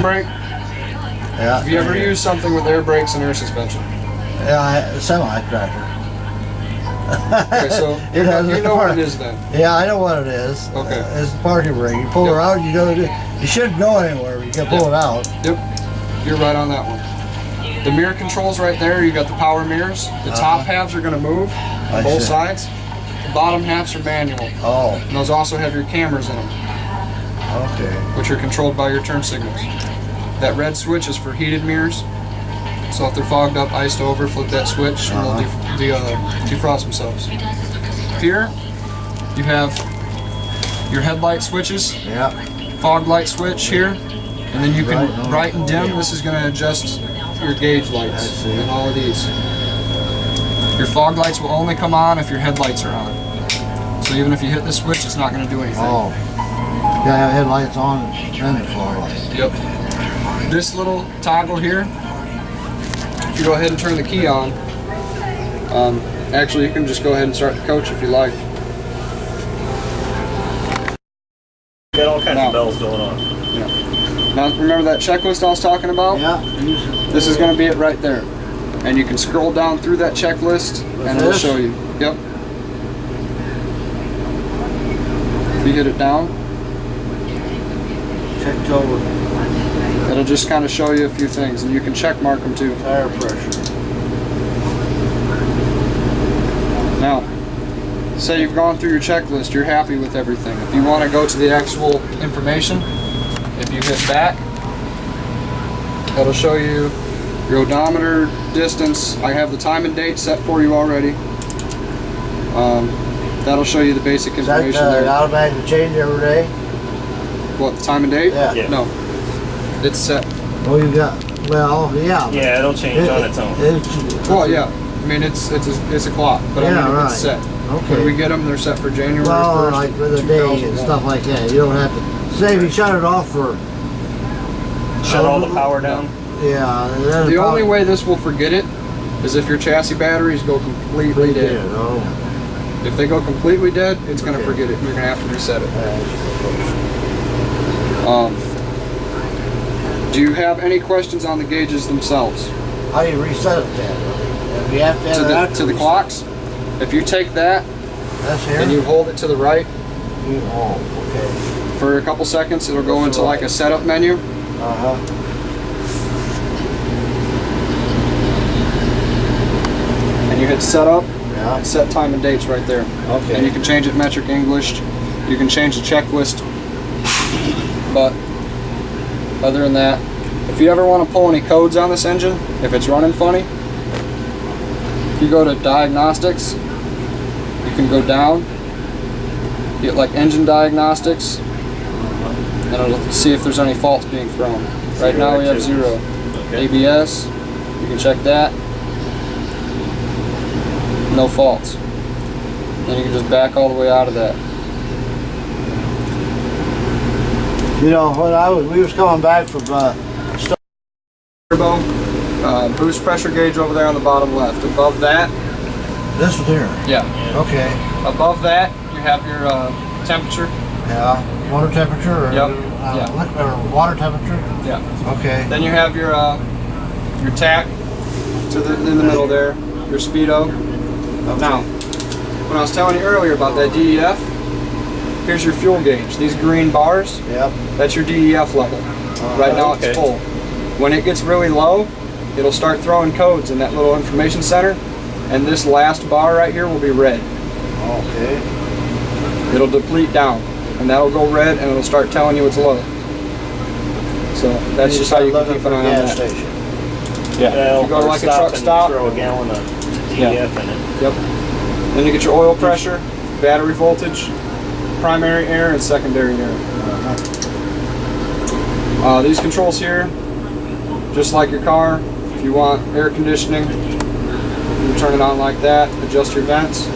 brake? Yeah. Have you ever used something with air brakes and air suspension? Yeah, semi-tractor. Okay, so you know what it is then? Yeah, I know what it is. Okay. It's the parking brake. You pull her out, you shouldn't go anywhere, but you can pull it out. Yep, you're right on that one. The mirror controls right there, you got the power mirrors. The top halves are going to move on both sides. The bottom halves are manual. Oh. And those also have your cameras in them. Okay. Which are controlled by your turn signals. That red switch is for heated mirrors. So if they're fogged up, iced over, flip that switch and they'll defrost themselves. Here, you have your headlight switches. Yeah. Fog light switch here. And then you can bright and dim. This is going to adjust your gauge lights and all of these. Your fog lights will only come on if your headlights are on. So even if you hit the switch, it's not going to do anything. Oh. You gotta have headlights on and the fog lights. Yep. This little toggle here, if you go ahead and turn the key on, actually you can just go ahead and start the coach if you like. Got all kinds of bells going on. Yeah. Now remember that checklist I was talking about? Yeah. This is going to be it right there. And you can scroll down through that checklist and it'll show you. Yep. If you hit it down, checked over. It'll just kind of show you a few things, and you can check mark them too. Tire pressure. Now, say you've gone through your checklist, you're happy with everything. If you want to go to the actual information, if you hit back, that'll show you your odometer, distance. I have the time and date set for you already. That'll show you the basic information there. Is that automatically change every day? What, the time and date? Yeah. No. It's set. Oh, you got, well, yeah. Yeah, it'll change on its own. Well, yeah. I mean, it's a clock, but I mean, it's set. Okay. When we get them, they're set for January 1st. Like for the day and stuff like that. You don't have to, say if you shut it off for... Shut all the power down? Yeah. The only way this will forget it is if your chassis batteries go completely dead. Oh. If they go completely dead, it's going to forget it. You're going to have to reset it. Do you have any questions on the gauges themselves? How do you reset it then? If you have to have to the clocks. If you take that and you hold it to the right for a couple seconds, it'll go into like a setup menu. And you hit setup. And set time and dates right there. Okay. And you can change it metric English. You can change the checklist. But other than that, if you ever want to pull any codes on this engine, if it's running funny, if you go to diagnostics, you can go down, get like engine diagnostics, and it'll see if there's any faults being thrown. Right now we have 0. Okay. ABS, you can check that. No faults. Then you can just back all the way out of that. You know, when we was coming back from turbo, boost pressure gauge over there on the bottom left. Above that, this one here. Yeah. Okay. Above that, you have your temperature. Yeah. Water temperature. Or, Yep. Or water temperature. Yeah. Okay. Then you have your tack in the middle there. Your speedo. Okay. Now, when I was telling you earlier about that DEF, here's your fuel gauge. These green bars. Yep. That's your DEF level. Right now it's full. When it gets really low, it'll start throwing codes in that little information center, and this last bar right here will be red. Okay. It'll deplete down, and that'll go red, and it'll start telling you it's low. So that's just how you can keep an eye on that. Station. Yeah. If you go to like a truck stop, throw a gallon of DEF in it. Yep. Then you get your oil pressure, battery voltage, primary air, and secondary air. These controls here, just like your car, if you want air conditioning, you turn it on like that, adjust your vents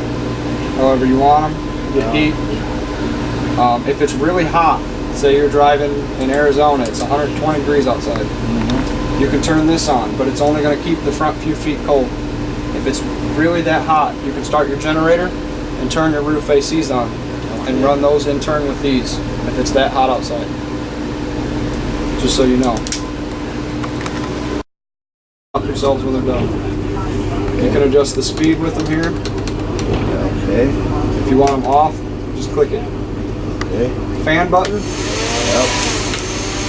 however you want them, get heat. If it's really hot, say you're driving in Arizona, it's 120 degrees outside, you can turn this on, but it's only going to keep the front few feet cold. If it's really that hot, you can start your generator and turn your roof ACs on and run those in turn with these if it's that hot outside. Just so you know. Stop yourselves when they're done. You can adjust the speed with them here. Okay. If you want them off, just click it. Okay. Fan button. Yep.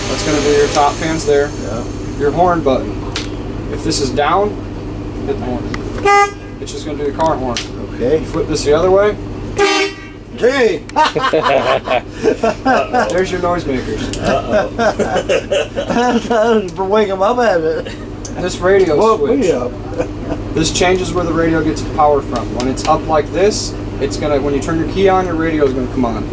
That's going to do your top fans there. Yep. Your horn button. If this is down, hit the horn. It's just going to do the car horn. Okay. Flip this the other way. Gee! There's your noisemakers. Wake him up at it. This radio Woke switch. me up. This changes where the radio gets its power from. When it's up like this, it's gonna. When you turn your key on, your radio is gonna come on.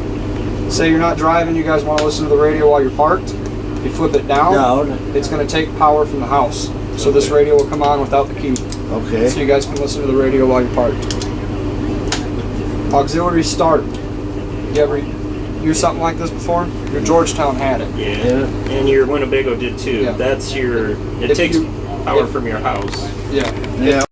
Say you're not driving, you guys want to listen to the radio while you're parked. If you flip it down, it's gonna take power from the house. So this radio will come on without the key. Okay. So you guys can listen to the radio while you're parked. Auxiliary start. You ever use something like this before? Your Georgetown had it. Yeah. And your Winnebago did too. Yeah. That's your. It If takes you- power from your house. Yeah. Yeah.